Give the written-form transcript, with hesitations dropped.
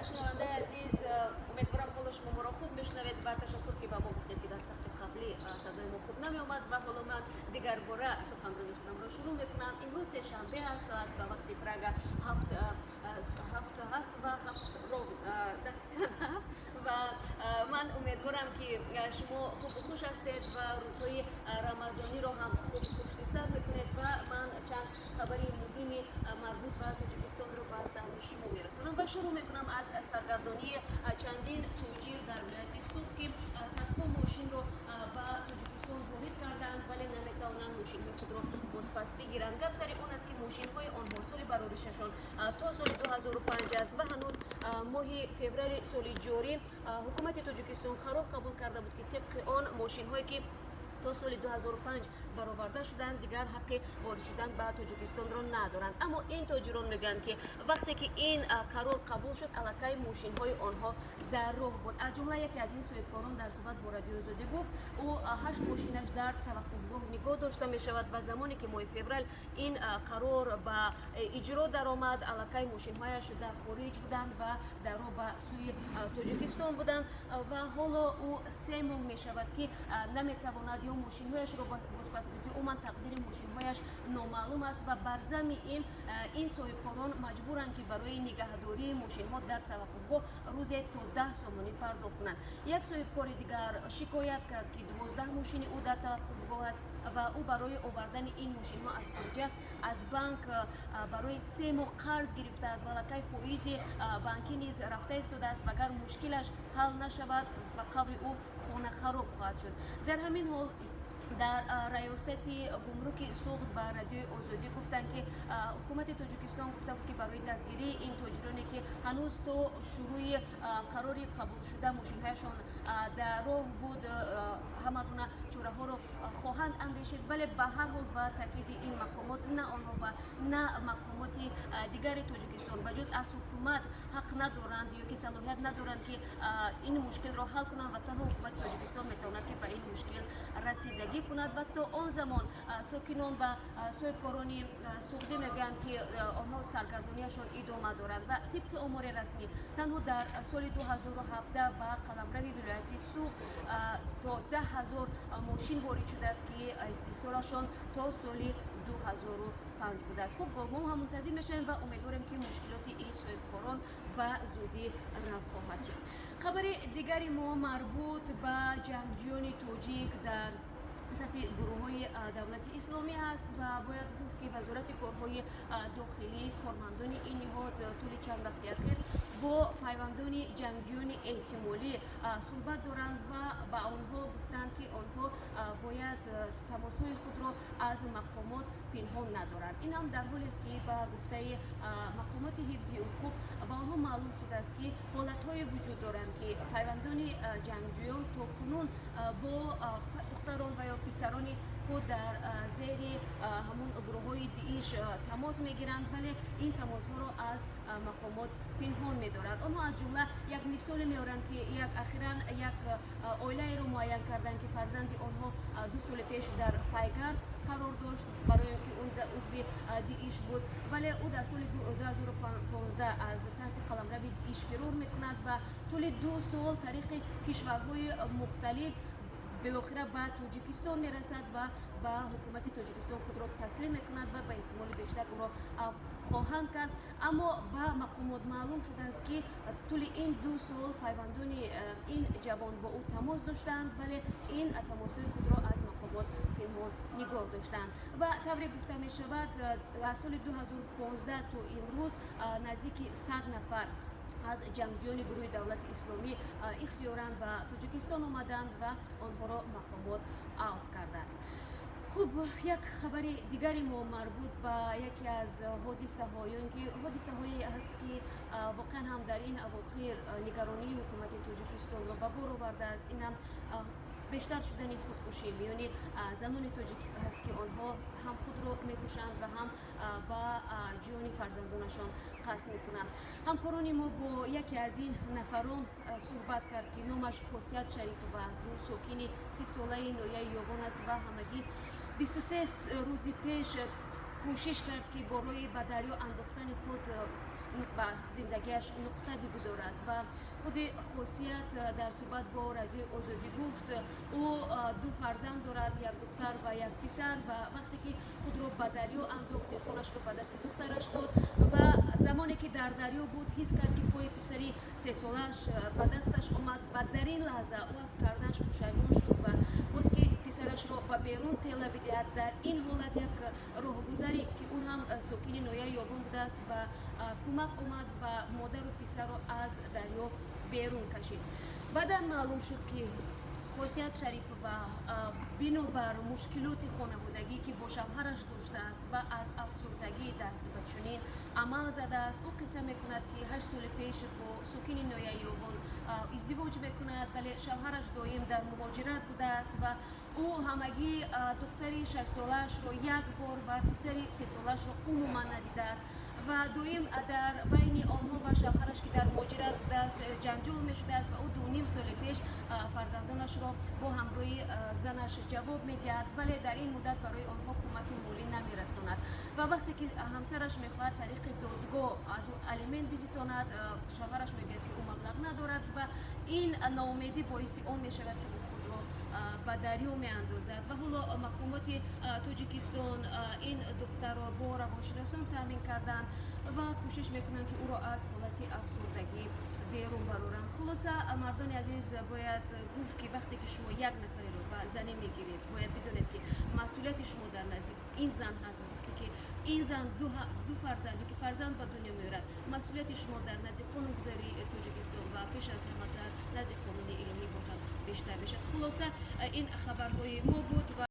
شنونده عزیز، امیدوارم حال شما را خوب میشنوید و تشکر که به ما گفتید که در سبت قبلی صدای ما خوب نمی آمد و حالا من دیگر باره سخنرانی شدم را شروع میکنم. امروز شنبه هست، ساعت به وقت پراگ هفت هست و هفت رو دقیقا و من امیدوارم که شما خوب و خوش هستید و روزهای رمضانی را هم خوب پشت سر میکنید و من چند خبری مهمی مربوط به تاجیکستان رو به سهم شما میرسونم و شروع میکنم از سرگردانی چندین توجیر در ولایت سوق که صدها ماشین رو به تاجیکستان وارد کردند ولی نمیتوانند ماشین خود رو بازپس بگیرند. گپ سر اون است که ماشین های آنها سال برآوریششان تا سال 2005 است و هنوز ماه فوریه سال جاری حکومت تاجیکستان قرار قبول کرده بود که طبق آن ماشین هایی که تا سال 2005 برآورده شدند دیگر حق وارد شدن به تاجیکستان را ندارند. اما این تاجران میگن که وقتی که این قرار قبول شد الکی ماشین های آنها در راه بود. از جمله یکی از این صاحبکاران در صحبت با رادیو آزادی گفت او 8 ماشینش در توقفگاه نگاه داشته می شود و زمانی که ماه فوریه این قرار به اجرا درآمد الکی ماشین هایش در خارج بودند و در راه به سوی تاجیکستان بودند و حالا او 3 ماه می شود که نمیتواند ماشین هایش رو بازپس بدهد. عموما تقدیر ماشین هایش نامعلوم است و بر ضمن این صاحبکاران مجبورند که برای نگهداری ماشین ها در توقفگاه روزی تا 10 سومانی پرداخت کنند. یک صاحبکار دیگر شکایت کرد که 12 ماشین او در توقفگاه است و او برای آوردن این ماشین ها از خارج از بانک برای 3 ماه قرض گرفته است و الکی فایز بانکی نیز رفته ایستاده است و اگر مشکلش حل نشود و قبل او خانه خراب خواهد شد. در همین حال در ریاست گمرک سوخت به رادیو آزادی گفتند که حکومت تاجیکستان گفته بود که برای دستگیری این تاجرانی که هنوز تو شروع قراری قبول شده ماشین هایشان در راه بود همه گونه چاره ها رو خواهند اندیشید ولی به هر حال با تاکید این مقامات نه آنها و نه مقامات دیگر تاجیکستان بجز از حکومت حق ندارند یا که صلاحیت ندارند که این مشکل را حل کنند و تنها حکومت تاجیکستان میتواند که به این مشکل رسیدگی کند و تا آن زمان ساکنان و صاحبکاران سوخته میگویند که آنها سرگردانیشان ادامه دارد و طبق آمار رسمی تنها در سال 2017 به قلمرو ولایت سوخت تا 10,000 ماشین وارد شده است که استحصالشان تا سال 2005 بوده است. خب با ما هم منتظر میشیم و امیدواریم که مشکلات این صاحبکاران به زودی رفع خواهد شد. خبر دیگری ما مربوط به جنگجویان تاجیک در صف گروه‌های دولت اسلامی است و باید گفت که وزارت کارهای داخلی کارمندان این نهاد طول چند وقت اخیر با پیوندان جنگجویان احتمالی صحبت دارند و به آنها گفتند که آنها باید تماس‌های خود را از مقامات پنهان ندارند. این هم در حالی است که به گفته مقامات حفظی حقوق به آنها معلوم شده است که حالت‌های وجود دارند که پیوندان جنگجویان تاکنون با دختران و یا پسران خود در زیر همون گروه‌های داعش تماس میگیرند ولی این تماس ها را از مقامات پنهان می‌دارند. آنها از جمله یک مثال میارند که اخیراً یک عائله رو معین کردند که فرزند آنها 2 سال پیش در پایگرد قرار داشت برای که اون عضو داعش بود ولی او در سال 2015 از تحت قلمرو داعش فرار میکند و طول 2 سال طریق کشورهای مختلف بالاخره به تاجیکستان میرسد و به حکومت تاجیکستان خود را تسلیم میکند و به احتمال بیشتر او را خواهند کرد. اما به مقامات معلوم شده است که طول این 2 سال پیوندان این جوان با او تماس داشتند ولی این تماس‌های خود را از مقامات پنهان نگاه داشتند و طوری گفته می شود از سال 2015 تا امروز نزدیک 100 نفر از جنگجویان گروه دولت اسلامی اختیاراً به تاجیکستان آمدند و آنها را مقامات عفو کرده است. خب یک خبر دیگری ما مربوط به یکی از حادثه هایی است که واقعا هم در این اواخر نگرانی حکومت تاجیکستان را به بار آورده است. این هم بیشتر شدن خودکشی یعنی زنان تاجیک هست که آنها هم خود را میکشند و هم با جان فرزندانشان قصد میکنند. همکاران ما با یکی از این نفران صحبت کرد که نامش خاصیت شریفوف است. او ساکن 30 ساله ناحیه یاغان است و همگی 23 روز پیش کوشش کرد که برای به دریا انداختن خود به زندگیش نقطه بگذارد و خود خاصیت در صحبت با رادیو آزادی گفت او دو فرزند دارد، یک دختر و یک پسر و وقتی که خود را به دریا انداخت تلفنش را به دست دخترش داد و زمانی که در دریا بود حس کرد که پای پسری 3 سالش به دستش آمد و در این لحظه او از کردنش پشیمان شد و خواست که پسرش را به بیرون تله بدهد. در این حالت یک راهگذری که اون هم ساکن نویه یابان بوده است و کمک آمد و مادر و پسر را از دریا بیرون کشید. بعدا معلوم شد که خاصیت شریف و بنابر مشکلات خانوادگی که با شوهرش داشته است و از افسردگی دست به چنین عمل زده است، او قصه میکند که 8 سال پیش با ساکن نویه یابان ازدواج میکند، ولی شوهرش دایم در مهاجرت بوده است و او همگی دختری 6 سالش را یک بار و پسری 3 سالش را عموما ندیده است و دویم در بین آنها و شوهرش که در مهاجرت بوده است جنجال می شده است و او 2.5 سال پیش فرزندانش را با همراهی زنش جواب می دهد، ولی در این مدت برای آنها کمک مالی نمی رساند و وقتی که همسرش می خواهد طریق دادگاه از او الیمنت بزیتاند، شوهرش می گوید که او مبلغ ندارد و این ناامیدی باعث آن می شود که خود را به دریا می اندازد و حالا مقامات تاجیکستان این دختر را با روانشناسان تامین کردند و کوشش میکنند که او را از حالت افسردگی بیرون برارند. خلاصه مردان عزیز، باید گفت که وقتی که شما یک نفری رو به زنی میگیرید باید بدونید که مسئولیت شما در نزد این زن هست. وقتی که این زن دو فرزندی که فرزند به دنیا میارد، مسئولیت شما در نزد قانونگذاری تاجیکستان و پیش از همه در نزد قانون الهی بازم بیشتر بشد. خلاصه این خبرهای ما بود و